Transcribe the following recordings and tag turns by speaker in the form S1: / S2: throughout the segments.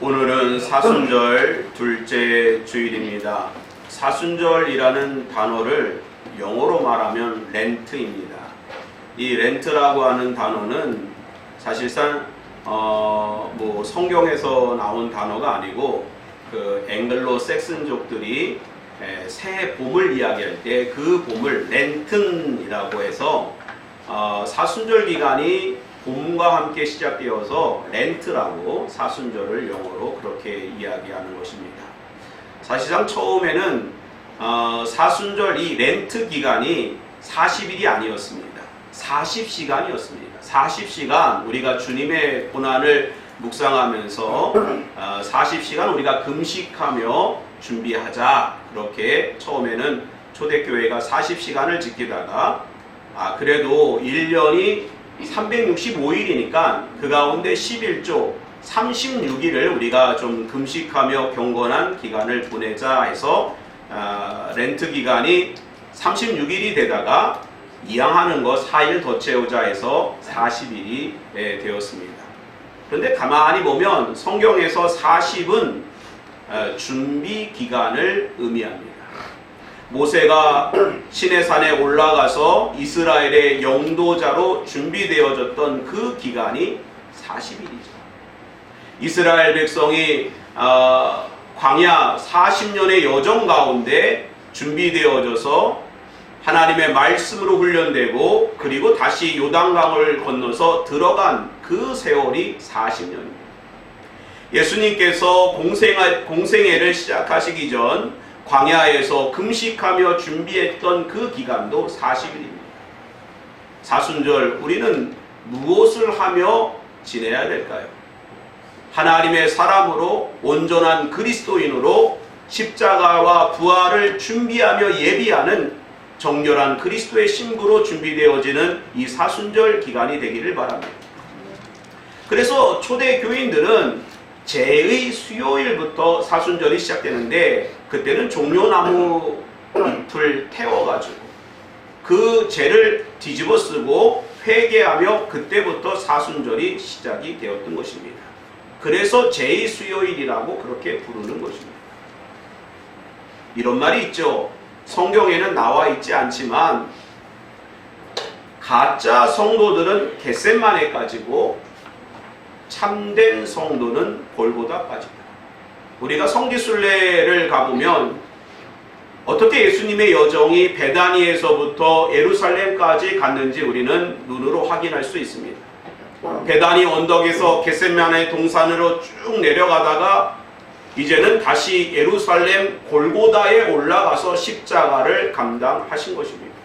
S1: 오늘은 사순절 둘째 주일입니다. 사순절이라는 단어를 영어로 말하면 렌트입니다. 이 렌트라고 하는 단어는 사실상 성경에서 나온 단어가 아니고 그 앵글로 섹슨족들이 새 봄을 이야기할 때 그 봄을 렌튼이라고 해서 사순절 기간이 봄과 함께 시작되어서 렌트라고 사순절을 영어로 그렇게 이야기하는 것입니다. 사실상 처음에는 사순절 이 렌트 기간이 40일이 아니었습니다. 40시간이었습니다. 40시간 우리가 주님의 고난을 묵상하면서 40시간 우리가 금식하며 준비하자, 그렇게 처음에는 초대교회가 40시간을 지키다가 그래도 1년이 365일이니까 그 가운데 11조 36일을 우리가 좀 금식하며 경건한 기간을 보내자 해서 렌트 기간이 36일이 되다가 이양하는 거 4일 더 채우자 해서 40일이 되었습니다. 그런데 가만히 보면 성경에서 40은 준비 기간을 의미합니다. 모세가 시내산에 올라가서 이스라엘의 영도자로 준비되어졌던 그 기간이 40일이죠. 이스라엘 백성이 광야 40년의 여정 가운데 준비되어져서 하나님의 말씀으로 훈련되고 그리고 다시 요단강을 건너서 들어간 그 세월이 40년입니다. 예수님께서 공생애를 시작하시기 전 광야에서 금식하며 준비했던 그 기간도 40일입니다. 사순절 우리는 무엇을 하며 지내야 될까요? 하나님의 사람으로 온전한 그리스도인으로 십자가와 부활을 준비하며 예비하는 정결한 그리스도의 신부로 준비되어지는 이 사순절 기간이 되기를 바랍니다. 그래서 초대 교인들은 제의 수요일부터 사순절이 시작되는데 그때는 종려나무 잎을 태워가지고 그 재를 뒤집어 쓰고 회개하며 그때부터 사순절이 시작이 되었던 것입니다. 그래서 제의 수요일이라고 그렇게 부르는 것입니다. 이런 말이 있죠. 성경에는 나와 있지 않지만 가짜 성도들은 겟세마네 까지고 참된 성도는 골고다까지다. 우리가 성지순례를 가보면 어떻게 예수님의 여정이 베다니에서부터 예루살렘까지 갔는지 우리는 눈으로 확인할 수 있습니다. 베다니 언덕에서 겟세마네 동산으로 쭉 내려가다가 이제는 다시 예루살렘 골고다에 올라가서 십자가를 감당하신 것입니다.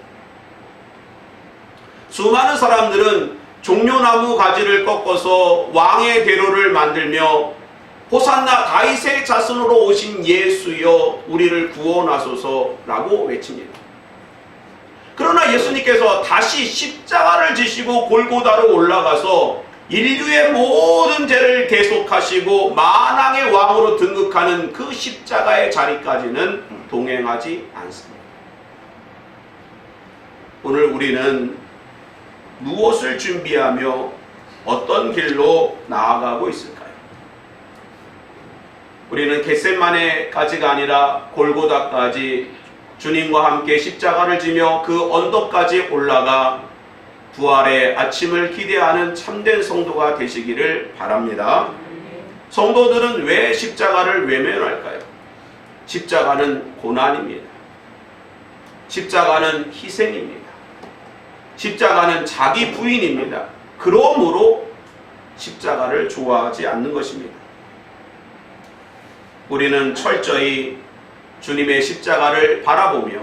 S1: 수많은 사람들은 종려나무 가지를 꺾어서 왕의 대로를 만들며 호산나 다윗의 자손으로 오신 예수여 우리를 구원하소서라고 외칩니다. 그러나 예수님께서 다시 십자가를 지시고 골고다로 올라가서 인류의 모든 죄를 계속하시고 만왕의 왕으로 등극하는 그 십자가의 자리까지는 동행하지 않습니다. 오늘 우리는 무엇을 준비하며 어떤 길로 나아가고 있을까요? 우리는 겟세마네까지가 아니라 골고다까지 주님과 함께 십자가를 지며 그 언덕까지 올라가 부활의 아침을 기대하는 참된 성도가 되시기를 바랍니다. 성도들은 왜 십자가를 외면할까요? 십자가는 고난입니다. 십자가는 희생입니다. 십자가는 자기 부인입니다. 그러므로 십자가를 좋아하지 않는 것입니다. 우리는 철저히 주님의 십자가를 바라보며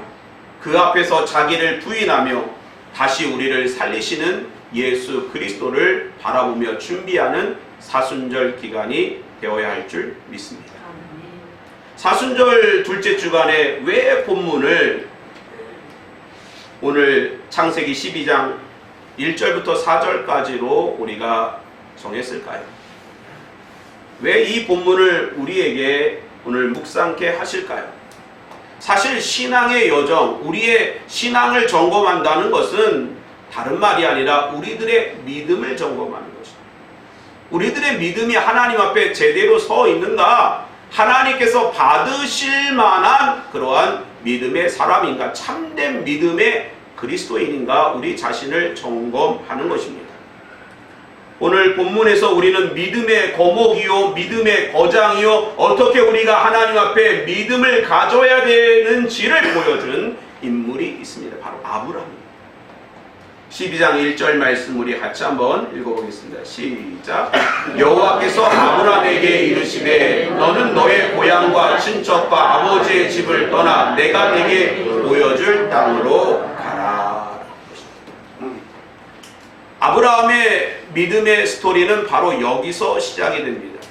S1: 그 앞에서 자기를 부인하며 다시 우리를 살리시는 예수 그리스도를 바라보며 준비하는 사순절 기간이 되어야 할 줄 믿습니다. 사순절 둘째 주간에 왜 본문을 오늘 창세기 12장 1절부터 4절까지로 우리가 정했을까요? 왜 이 본문을 우리에게 오늘 묵상케 하실까요? 사실 신앙의 여정, 우리의 신앙을 점검한다는 것은 다른 말이 아니라 우리들의 믿음을 점검하는 것입니다. 우리들의 믿음이 하나님 앞에 제대로 서 있는가? 하나님께서 받으실 만한 그러한 믿음의 사람인가? 참된 믿음의 그리스도인인가? 우리 자신을 점검하는 것입니다. 오늘 본문에서 우리는 믿음의 거목이요, 믿음의 거장이요, 어떻게 우리가 하나님 앞에 믿음을 가져야 되는지를 보여준 인물이 있습니다. 바로 아브라함입니다. 12장 1절 말씀 우리 같이 한번 읽어보겠습니다. 시작. 여호와께서 아브라함에게 이르시되 너는 너의 고향과 친척과 아버지의 집을 떠나 내가 네게 보여줄 땅으로 가라. 아브라함의 믿음의 스토리는 바로 여기서 시작이 됩니다.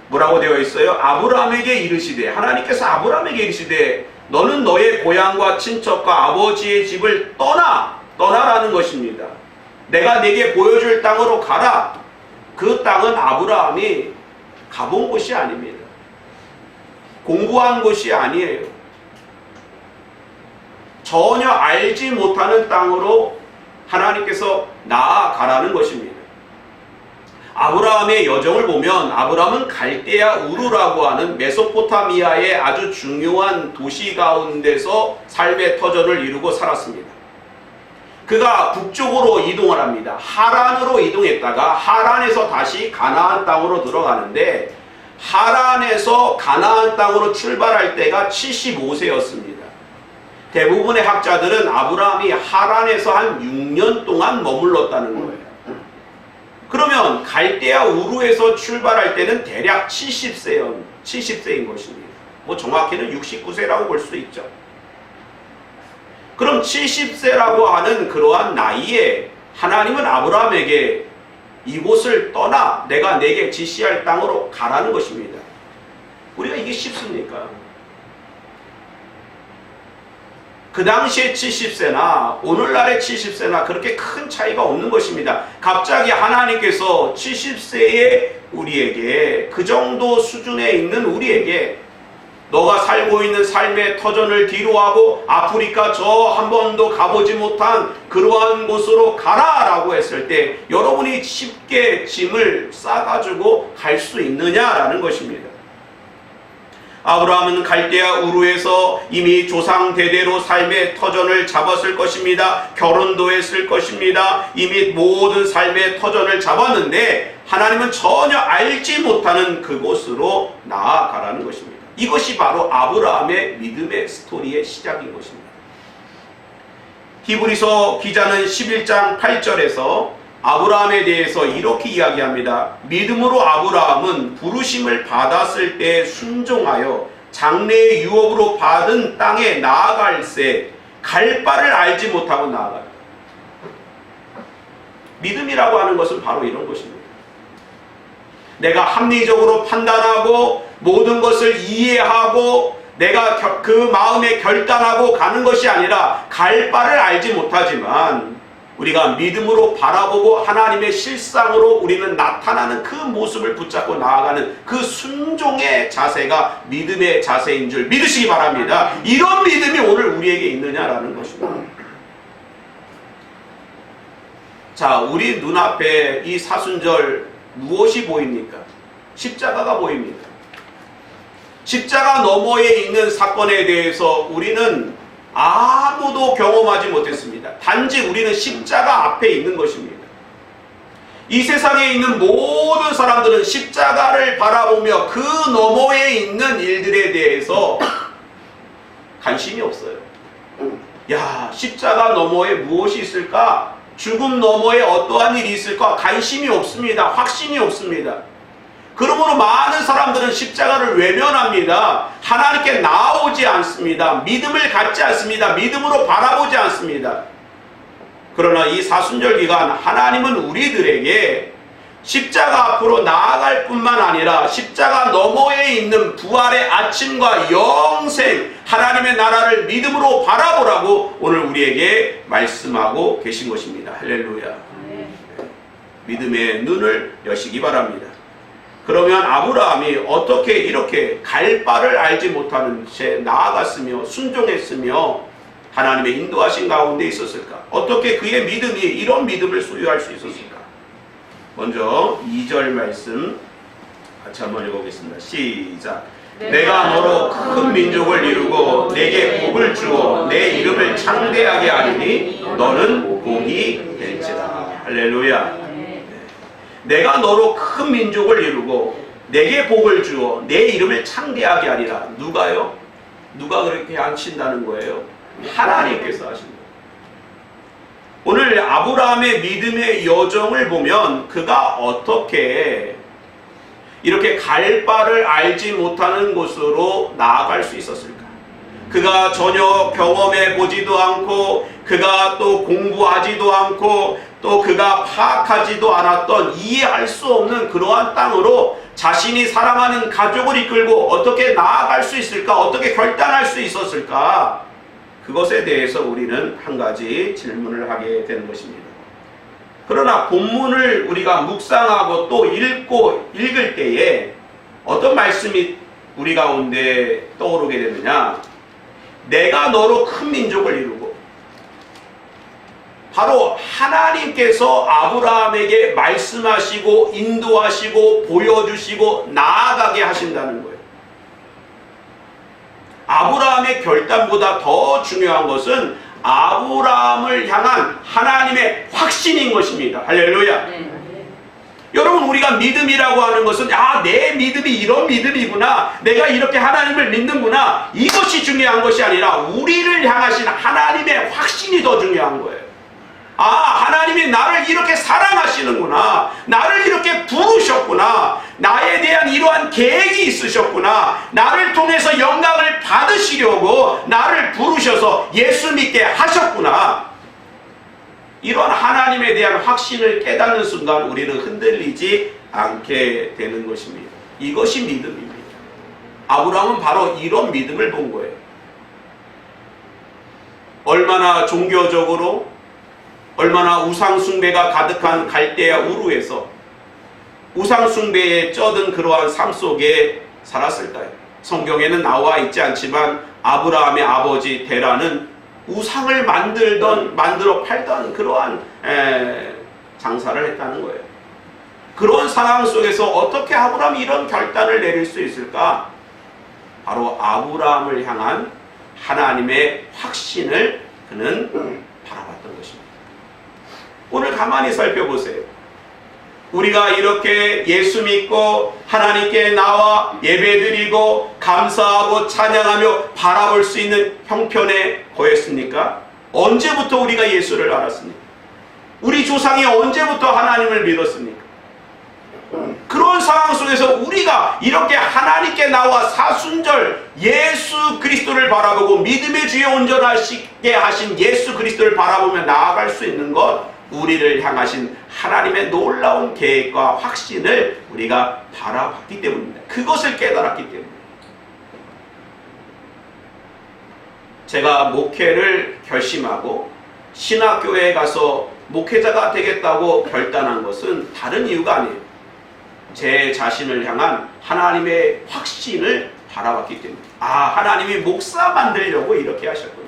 S1: 뭐라고 되어 있어요? 아브라함에게 이르시되, 하나님께서 아브라함에게 이르시되 너는 너의 고향과 친척과 아버지의 집을 떠나라는 것입니다. 내가 네게 보여줄 땅으로 가라. 그 땅은 아브라함이 가본 곳이 아닙니다. 공부한 곳이 아니에요. 전혀 알지 못하는 땅으로 하나님께서 나아가라는 것입니다. 아브라함의 여정을 보면 아브라함은 갈대아 우르라고 하는 메소포타미아의 아주 중요한 도시 가운데서 삶의 터전을 이루고 살았습니다. 그가 북쪽으로 이동을 합니다. 하란으로 이동했다가 하란에서 다시 가나안 땅으로 들어가는데, 하란에서 가나안 땅으로 출발할 때가 75세였습니다. 대부분의 학자들은 아브라함이 하란에서 한 6년 동안 머물렀다는 거예요. 그러면 갈대아 우르에서 출발할 때는 대략 70세인 것입니다. 뭐 정확히는 69세라고 볼 수 있죠. 그럼 70세라고 하는 그러한 나이에 하나님은 아브라함에게 이곳을 떠나 내가 네게 지시할 땅으로 가라는 것입니다. 우리가 이게 쉽습니까? 그 당시에 70세나 오늘날의 70세나 그렇게 큰 차이가 없는 것입니다. 갑자기 하나님께서 70세의 우리에게, 그 정도 수준에 있는 우리에게 너가 살고 있는 삶의 터전을 뒤로하고 아프리카 저 한 번도 가보지 못한 그러한 곳으로 가라라고 했을 때 여러분이 쉽게 짐을 싸가지고 갈 수 있느냐라는 것입니다. 아브라함은 갈대아 우르에서 이미 조상 대대로 삶의 터전을 잡았을 것입니다. 결혼도 했을 것입니다. 이미 모든 삶의 터전을 잡았는데 하나님은 전혀 알지 못하는 그곳으로 나아가라는 것입니다. 이것이 바로 아브라함의 믿음의 스토리의 시작인 것입니다. 히브리서 기자는 11장 8절에서 아브라함에 대해서 이렇게 이야기합니다. 믿음으로 아브라함은 부르심을 받았을 때 순종하여 장래의 유업으로 받은 땅에 나아갈새 갈 바를 알지 못하고 나아가요. 믿음이라고 하는 것은 바로 이런 것입니다. 내가 합리적으로 판단하고 모든 것을 이해하고 내가 그 마음에 결단하고 가는 것이 아니라 갈 바를 알지 못하지만 우리가 믿음으로 바라보고 하나님의 실상으로 우리는 나타나는 그 모습을 붙잡고 나아가는 그 순종의 자세가 믿음의 자세인 줄 믿으시기 바랍니다. 이런 믿음이 오늘 우리에게 있느냐라는 것입니다. 자, 우리 눈앞에 이 사순절 무엇이 보입니까? 십자가가 보입니다. 십자가 너머에 있는 사건에 대해서 우리는 아무도 경험하지 못했습니다. 단지 우리는 십자가 앞에 있는 것입니다. 이 세상에 있는 모든 사람들은 십자가를 바라보며 그 너머에 있는 일들에 대해서 관심이 없어요. 야, 십자가 너머에 무엇이 있을까? 죽음 너머에 어떠한 일이 있을까? 관심이 없습니다. 확신이 없습니다. 그러므로 많은 사람들은 십자가를 외면합니다. 하나님께 나아오지 않습니다. 믿음을 갖지 않습니다. 믿음으로 바라보지 않습니다. 그러나 이 사순절 기간 하나님은 우리들에게 십자가 앞으로 나아갈 뿐만 아니라 십자가 너머에 있는 부활의 아침과 영생, 하나님의 나라를 믿음으로 바라보라고 오늘 우리에게 말씀하고 계신 것입니다. 할렐루야. 믿음의 눈을 여시기 바랍니다. 그러면 아브라함이 어떻게 이렇게 갈 바를 알지 못하는 채 나아갔으며 순종했으며 하나님의 인도하신 가운데 있었을까? 어떻게 그의 믿음이 이런 믿음을 소유할 수 있었을까? 먼저 2절 말씀 같이 한번 읽어보겠습니다. 시작. 내가 너로 큰 민족을 이루고 내게 복을 주어 내 이름을 창대하게 하리니 너는 복이 될지라. 할렐루야. 내가 너로 큰 민족을 이루고 내게 복을 주어 내 이름을 창대하게 하리라. 누가요? 누가 그렇게 하신다는 거예요? 하나님께서 하신다. 오늘 아브라함의 믿음의 여정을 보면 그가 어떻게 이렇게 갈 바를 알지 못하는 곳으로 나아갈 수 있었을까? 그가 전혀 경험해 보지도 않고 그가 또 공부하지도 않고 또 그가 파악하지도 않았던 이해할 수 없는 그러한 땅으로 자신이 사랑하는 가족을 이끌고 어떻게 나아갈 수 있을까? 어떻게 결단할 수 있었을까? 그것에 대해서 우리는 한 가지 질문을 하게 되는 것입니다. 그러나 본문을 우리가 묵상하고 또 읽을 때에 어떤 말씀이 우리 가운데 떠오르게 되느냐? 내가 너로 큰 민족을 이루고, 바로 하나님께서 아브라함에게 말씀하시고 인도하시고 보여주시고 나아가게 하신다는 거예요. 아브라함의 결단보다 더 중요한 것은 아브라함을 향한 하나님의 확신인 것입니다. 할렐루야. 여러분, 우리가 믿음이라고 하는 것은 내 믿음이 이런 믿음이구나, 내가 이렇게 하나님을 믿는구나, 이것이 중요한 것이 아니라 우리를 향하신 하나님의 확신이 더 중요한 거예요. 하나님이 나를 이렇게 사랑하시는구나, 나를 이렇게 부르셨구나, 나에 대한 이러한 계획이 있으셨구나, 나를 통해서 영광을 받으시려고 나를 부르셔서 예수 믿게 하셨구나. 이런 하나님에 대한 확신을 깨닫는 순간 우리는 흔들리지 않게 되는 것입니다. 이것이 믿음입니다. 아브라함은 바로 이런 믿음을 본 거예요. 얼마나 종교적으로, 얼마나 우상숭배가 가득한 갈대아 우르에서 우상숭배에 쩌든 그러한 삶 속에 살았을까요? 성경에는 나와 있지 않지만 아브라함의 아버지 데라는 우상을 만들어 팔던 그러한 장사를 했다는 거예요. 그런 상황 속에서 어떻게 아브라함이 이런 결단을 내릴 수 있을까? 바로 아브라함을 향한 하나님의 확신을 그는 바라봤던 것입니다. 오늘 가만히 살펴보세요. 우리가 이렇게 예수 믿고 하나님께 나와 예배드리고 감사하고 찬양하며 바라볼 수 있는 형편에 거했습니까? 언제부터 우리가 예수를 알았습니까? 우리 조상이 언제부터 하나님을 믿었습니까? 그런 상황 속에서 우리가 이렇게 하나님께 나와 사순절 예수 그리스도를 바라보고 믿음의 주에 온전하시게 하신 예수 그리스도를 바라보며 나아갈 수 있는 것, 우리를 향하신 하나님의 놀라운 계획과 확신을 우리가 바라봤기 때문입니다. 그것을 깨달았기 때문입니다. 제가 목회를 결심하고 신학교에 가서 목회자가 되겠다고 결단한 것은 다른 이유가 아니에요. 제 자신을 향한 하나님의 확신을 바라봤기 때문입니다. 하나님이 목사 만들려고 이렇게 하셨구나.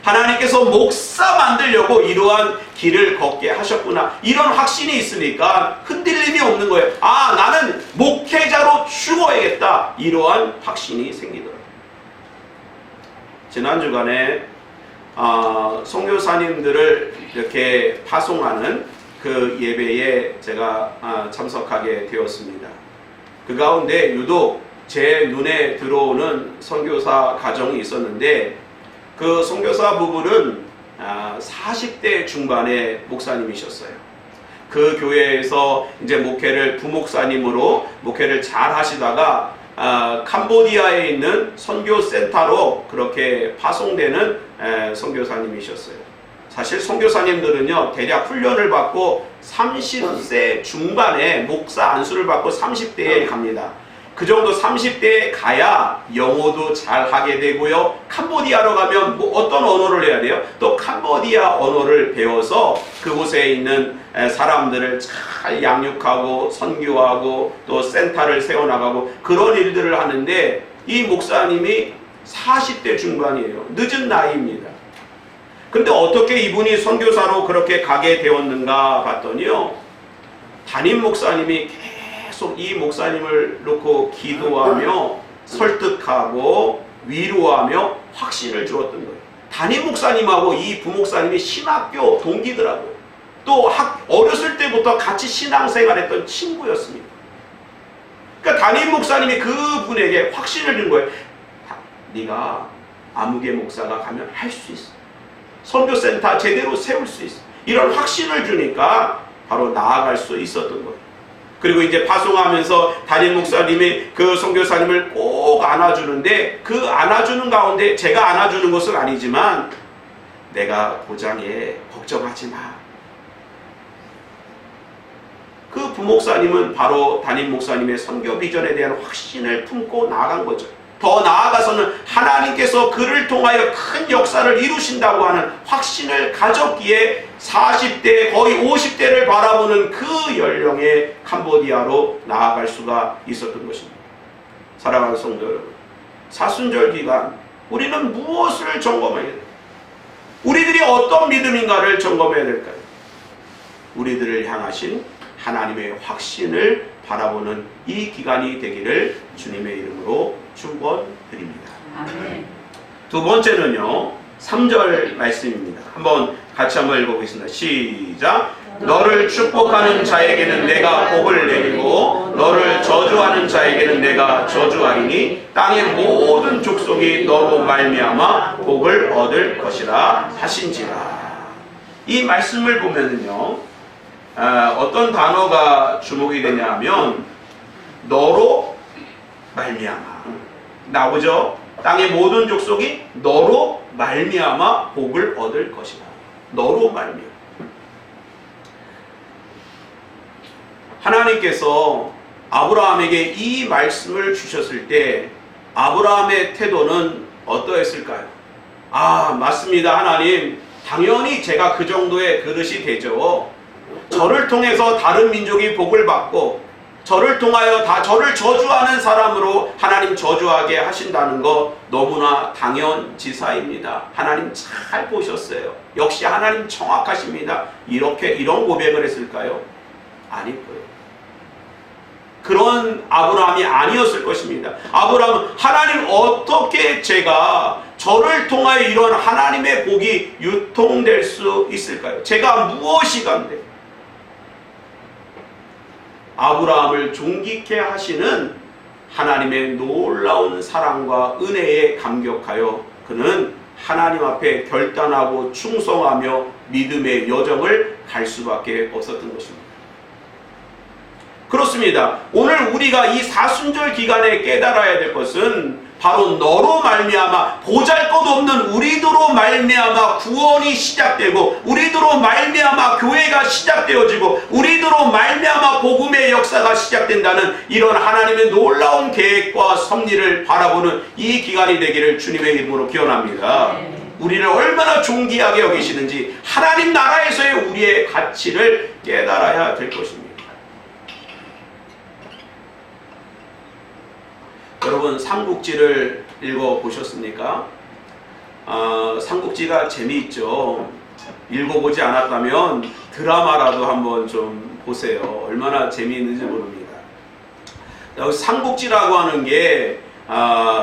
S1: 하나님께서 목사 만들려고 이러한 길을 걷게 하셨구나. 이런 확신이 있으니까 흔들림이 없는 거예요. 나는 목회자로 죽어야겠다. 이러한 확신이 생기더라고요. 지난 주간에 선교사님들을 이렇게 파송하는 그 예배에 제가 참석하게 되었습니다. 그 가운데 유독 제 눈에 들어오는 선교사 가정이 있었는데, 그 선교사 부부는 40대 중반의 목사님이셨어요. 그 교회에서 이제 부목사님으로 목회를 잘 하시다가 캄보디아에 있는 선교센터로 그렇게 파송되는 선교사님이셨어요. 사실 선교사님들은요, 대략 훈련을 받고 30세 중반에 목사 안수를 받고 30대에 갑니다. 그 정도 30대에 가야 영어도 잘 하게 되고요. 캄보디아로 가면 어떤 언어를 해야 돼요? 또 캄보디아 언어를 배워서 그곳에 있는 사람들을 잘 양육하고 선교하고 또 센터를 세워나가고 그런 일들을 하는데, 이 목사님이 40대 중반이에요. 늦은 나이입니다. 근데 어떻게 이분이 선교사로 그렇게 가게 되었는가 봤더니요, 담임 목사님이 계속 이 목사님을 놓고 기도하며 설득하고 위로하며 확신을 주었던 거예요. 담임 목사님하고 이 부목사님이 신학교 동기더라고요. 또 어렸을 때부터 같이 신앙생활했던 친구였습니다. 그러니까 담임 목사님이 그분에게 확신을 준 거예요. 네가 아무개 목사가 가면 할 수 있어. 선교센터 제대로 세울 수 있어. 이런 확신을 주니까 바로 나아갈 수 있었던 거예요. 그리고 이제 파송하면서 담임 목사님이 그 선교사님을 꼭 안아주는데, 그 안아주는 가운데 제가 안아주는 것은 아니지만, 내가 고장해, 걱정하지 마. 그 부목사님은 바로 담임 목사님의 선교 비전에 대한 확신을 품고 나아간 거죠. 더 나아가서는 하나님께서 그를 통하여 큰 역사를 이루신다고 하는 확신을 가졌기에 40대 거의 50대를 바라보는 그 연령의 캄보디아로 나아갈 수가 있었던 것입니다. 사랑하는 성도 여러분, 사순절 기간 우리는 무엇을 점검해야 될까요? 우리들이 어떤 믿음인가를 점검해야 될까요? 우리들을 향하신 하나님의 확신을 바라보는 이 기간이 되기를 주님의 이름으로 축원드립니다.
S2: 아멘.
S1: 두 번째는요, 3절 말씀입니다. 같이 한번 읽어보겠습니다. 시작. 너를 축복하는 자에게는 내가 복을 내리고 너를 저주하는 자에게는 내가 저주하리니 땅의 모든 족속이 너로 말미암아 복을 얻을 것이라 하신지라. 이 말씀을 보면은요, 어떤 단어가 주목이 되냐면 너로 말미암아 나오죠. 땅의 모든 족속이 너로 말미암아 복을 얻을 것이다. 너로 말미암아. 하나님께서 아브라함에게 이 말씀을 주셨을 때 아브라함의 태도는 어떠했을까요? 맞습니다, 하나님. 당연히 제가 그 정도의 그릇이 되죠. 저를 통해서 다른 민족이 복을 받고 저를 통하여 저를 저주하는 사람으로 하나님 저주하게 하신다는 거 너무나 당연지사입니다. 하나님 잘 보셨어요. 역시 하나님 정확하십니다. 이런 고백을 했을까요? 아닐 거예요. 그런 아브라함이 아니었을 것입니다. 아브라함은 하나님, 어떻게 제가 저를 통하여 이런 하나님의 복이 유통될 수 있을까요? 제가 무엇이 간데? 아브라함을 존귀케 하시는 하나님의 놀라운 사랑과 은혜에 감격하여 그는 하나님 앞에 결단하고 충성하며 믿음의 여정을 갈 수밖에 없었던 것입니다. 그렇습니다. 오늘 우리가 이 사순절 기간에 깨달아야 될 것은 바로 너로 말미암아, 보잘것없는 우리들로 말미암아 구원이 시작되고, 우리들로 말미암아 교회가 시작되어지고, 우리들로 말미암아 복음의 역사가 시작된다는 이런 하나님의 놀라운 계획과 섭리를 바라보는 이 기간이 되기를 주님의 이름으로 기원합니다. 우리를 얼마나 존귀하게 여기시는지 하나님 나라에서의 우리의 가치를 깨달아야 될 것입니다. 여러분, 삼국지를 읽어보셨습니까? 삼국지가 재미있죠. 읽어보지 않았다면 드라마라도 한번 좀 보세요. 얼마나 재미있는지 모릅니다. 삼국지라고 하는 게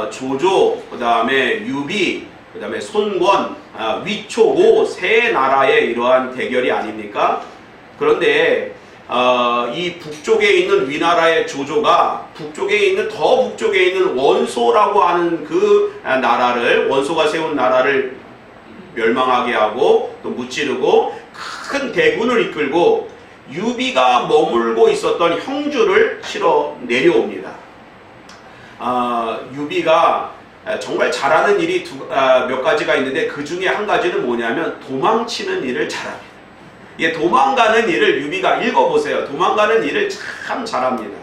S1: 조조, 그 다음에 유비, 그 다음에 손권, 위초, 세 나라의 이러한 대결이 아닙니까? 그런데 이 북쪽에 있는 위나라의 조조가 더 북쪽에 있는 원소라고 하는 그 나라를, 원소가 세운 나라를 멸망하게 하고 또 무찌르고 큰 대군을 이끌고 유비가 머물고 있었던 형주를 치러 내려옵니다. 유비가 정말 잘하는 일이 몇 가지가 있는데 그 중에 한 가지는 뭐냐면 도망치는 일을 잘합니다. 도망가는 일을 유비가 읽어보세요. 도망가는 일을 참 잘합니다.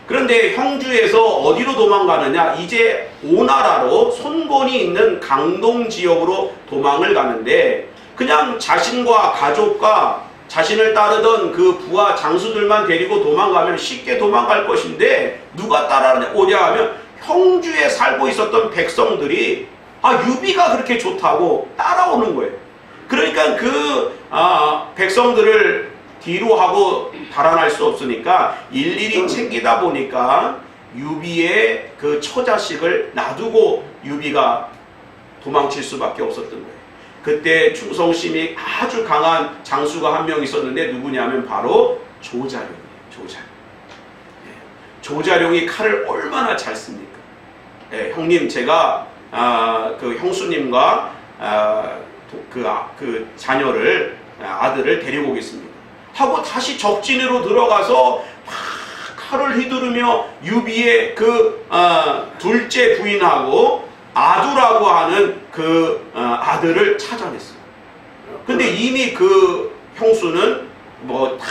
S1: 그런데 형주에서 어디로 도망가느냐? 이제 오나라로 손권이 있는 강동 지역으로 도망을 가는데, 그냥 자신과 가족과 자신을 따르던 그 부하 장수들만 데리고 도망가면 쉽게 도망갈 것인데, 누가 따라오냐 하면 형주에 살고 있었던 백성들이 유비가 그렇게 좋다고 따라오는 거예요. 그러니까 그 백성들을 뒤로 하고 달아날 수 없으니까 일일이 챙기다 보니까 유비의 그 처자식을 놔두고 유비가 도망칠 수밖에 없었던 거예요. 그때 충성심이 아주 강한 장수가 한 명 있었는데 누구냐면 바로 조자룡이에요. 조자룡. 조자룡이 칼을 얼마나 잘 씁니까? 형님, 제가 그 형수님과 그 자녀를 아들을 데리고 오겠습니다 하고 다시 적진으로 들어가서 막 칼을 휘두르며 유비의 그 둘째 부인하고 아두라고 하는 그 아들을 찾아냈어요. 근데 이미 그 형수는 뭐 다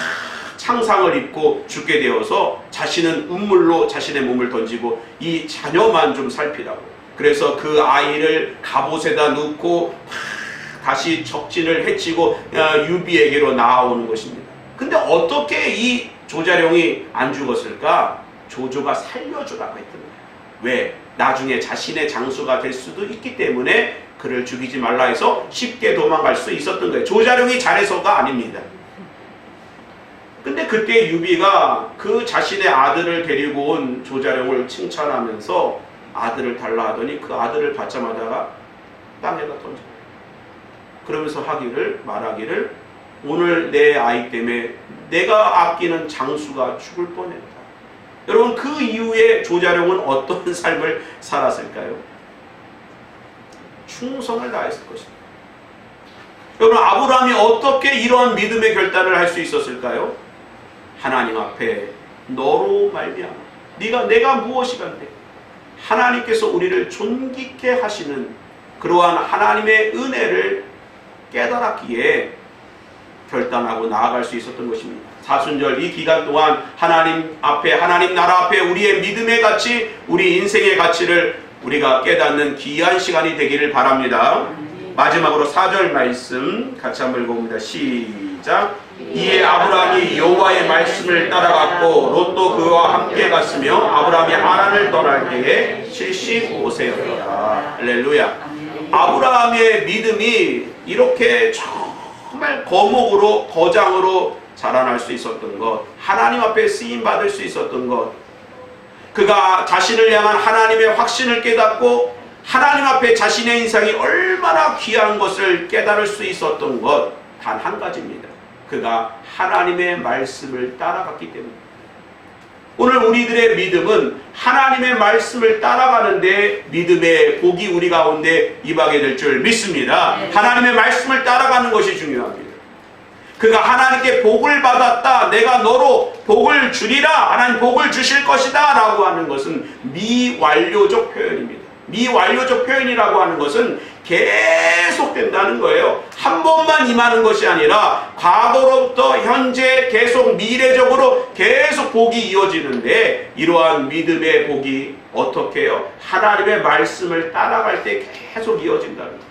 S1: 창상을 입고 죽게 되어서 자신은 운물로 자신의 몸을 던지고 이 자녀만 좀 살피라고. 그래서 그 아이를 갑옷에다 넣고 다시 적진을 해치고 유비에게로 나아오는 것입니다. 근데 어떻게 이 조자룡이 안 죽었을까? 조조가 살려주라고 했던 거예요. 왜? 나중에 자신의 장수가 될 수도 있기 때문에 그를 죽이지 말라 해서 쉽게 도망갈 수 있었던 거예요. 조자룡이 잘해서가 아닙니다. 근데 그때 유비가 그 자신의 아들을 데리고 온 조자룡을 칭찬하면서 아들을 달라 하더니 그 아들을 받자마자 땅에다 던져요. 그러면서 말하기를 오늘 내 아이 때문에 내가 아끼는 장수가 죽을 뻔했다. 여러분, 그 이후에 조자룡은 어떤 삶을 살았을까요? 충성을 다했을 것입니다. 여러분, 아브라함이 어떻게 이러한 믿음의 결단을 할 수 있었을까요? 하나님 앞에 너로 말미암아 내가 무엇이간데 하나님께서 우리를 존귀케 하시는 그러한 하나님의 은혜를 깨달았기에 결단하고 나아갈 수 있었던 것입니다. 사순절 이 기간 동안 하나님 앞에, 하나님 나라 앞에 우리의 믿음의 가치, 우리 인생의 가치를 우리가 깨닫는 귀한 시간이 되기를 바랍니다. 마지막으로 4절 말씀 같이 한번 읽어봅니다. 시작. 이에 아브라함이 여호와의 말씀을 따라갔고 롯도 그와 함께 갔으며 아브라함이 하란을 떠날 때에 75세였다. 할렐루야. 아브라함의 믿음이 이렇게 정말 거목으로 거장으로 자라날 수 있었던 것, 하나님 앞에 쓰임받을 수 있었던 것, 그가 자신을 향한 하나님의 확신을 깨닫고 하나님 앞에 자신의 인생이 얼마나 귀한 것을 깨달을 수 있었던 것 단 한 가지입니다. 그가 하나님의 말씀을 따라갔기 때문입니다. 오늘 우리들의 믿음은 하나님의 말씀을 따라가는데 믿음의 복이 우리 가운데 임하게 될 줄 믿습니다. 하나님의 말씀을 따라가는 것이 중요합니다. 그가 하나님께 복을 받았다, 내가 너로 복을 주리라, 하나님 복을 주실 것이다 라고 하는 것은 미완료적 표현입니다. 미완료적 표현이라고 하는 것은 계속 된다는 거예요. 한 번만 임하는 것이 아니라 과거로부터 현재 계속 미래적으로 계속 복이 이어지는데, 이러한 믿음의 복이 어떻게 해요? 하나님의 말씀을 따라갈 때 계속 이어진다는 거예요.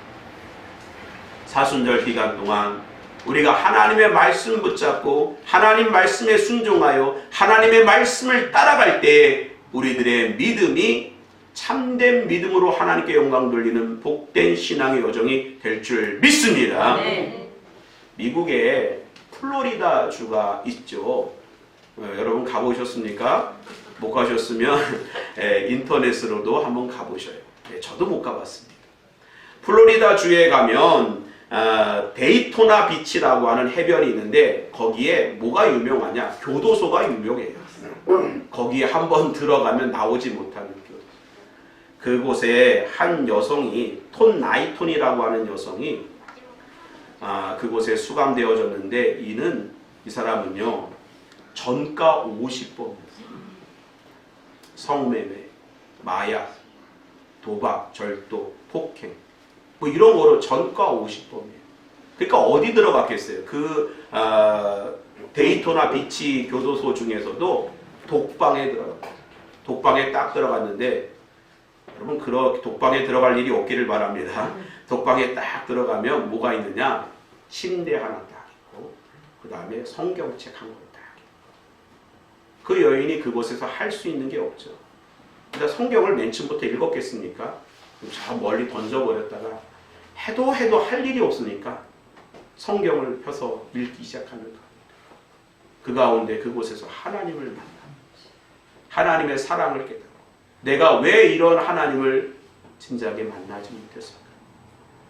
S1: 사순절 기간 동안 우리가 하나님의 말씀 붙잡고 하나님 말씀에 순종하여 하나님의 말씀을 따라갈 때 우리들의 믿음이 참된 믿음으로 하나님께 영광 돌리는 복된 신앙의 여정이 될 줄 믿습니다. 네. 미국에 플로리다 주가 있죠. 여러분 가보셨습니까? 못 가셨으면 인터넷으로도 한번 가보셔요. 저도 못 가봤습니다. 플로리다 주에 가면 데이토나 비치라고 하는 해변이 있는데 거기에 뭐가 유명하냐? 교도소가 유명해요. 거기에 한번 들어가면 나오지 못하는 교도소. 그곳에 한 여성이 톤 나이톤이라고 하는 여성이 그곳에 수감되어졌는데 이 사람은요 전가 50범이었어요. 성매매, 마약, 도박, 절도, 폭행 뭐 이런 거로 전가 50범이에요. 그러니까 어디 들어갔겠어요? 데이토나 비치 교도소 중에서도 독방에 들어갔어요. 독방에 딱 들어갔는데 여러분 그렇게 독방에 들어갈 일이 없기를 바랍니다. 독방에 딱 들어가면 뭐가 있느냐? 침대 하나 딱 있고 그 다음에 성경책 한 권 딱 있고 그 여인이 그곳에서 할 수 있는 게 없죠. 그러니까 성경을 맨 처음부터 읽었겠습니까? 저 멀리 던져버렸다가 해도 할 일이 없으니까 성경을 펴서 읽기 시작하는 겁니다. 그 가운데 그곳에서 하나님을 만나 하나님의 사랑을 깨닫고 내가 왜 이런 하나님을 진작에 만나지 못했을까?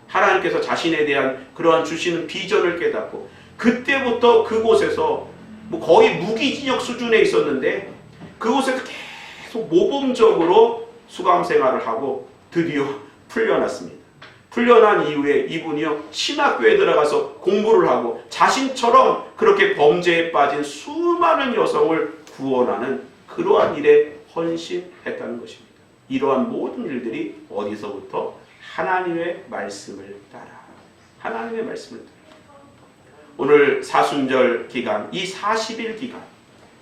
S1: 하나님께서 자신에 대한 그러한 주시는 비전을 깨닫고 그때부터 그곳에서 뭐 거의 무기징역 수준에 있었는데 그곳에서 계속 모범적으로 수감 생활을 하고 드디어 풀려났습니다. 풀려난 이후에 이분이요 신학교에 들어가서 공부를 하고 자신처럼 그렇게 범죄에 빠진 수많은 여성을 구원하는 그러한 일에 헌신했다는 것입니다. 이러한 모든 일들이 어디서부터? 하나님의 말씀을 따라. 하나님의 말씀을 따라. 오늘 사순절 기간, 이 40일 기간,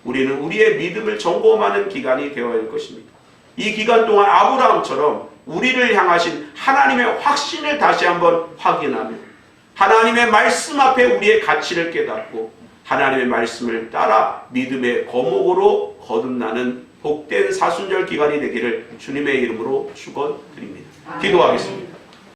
S1: 우리는 우리의 믿음을 점검하는 기간이 되어야 할 것입니다. 이 기간 동안 아브라함처럼 우리를 향하신 하나님의 확신을 다시 한번 확인하며 하나님의 말씀 앞에 우리의 가치를 깨닫고 하나님의 말씀을 따라 믿음의 거목으로 거듭나는 복된 사순절 기간이 되기를 주님의 이름으로 축원드립니다. 기도하겠습니다.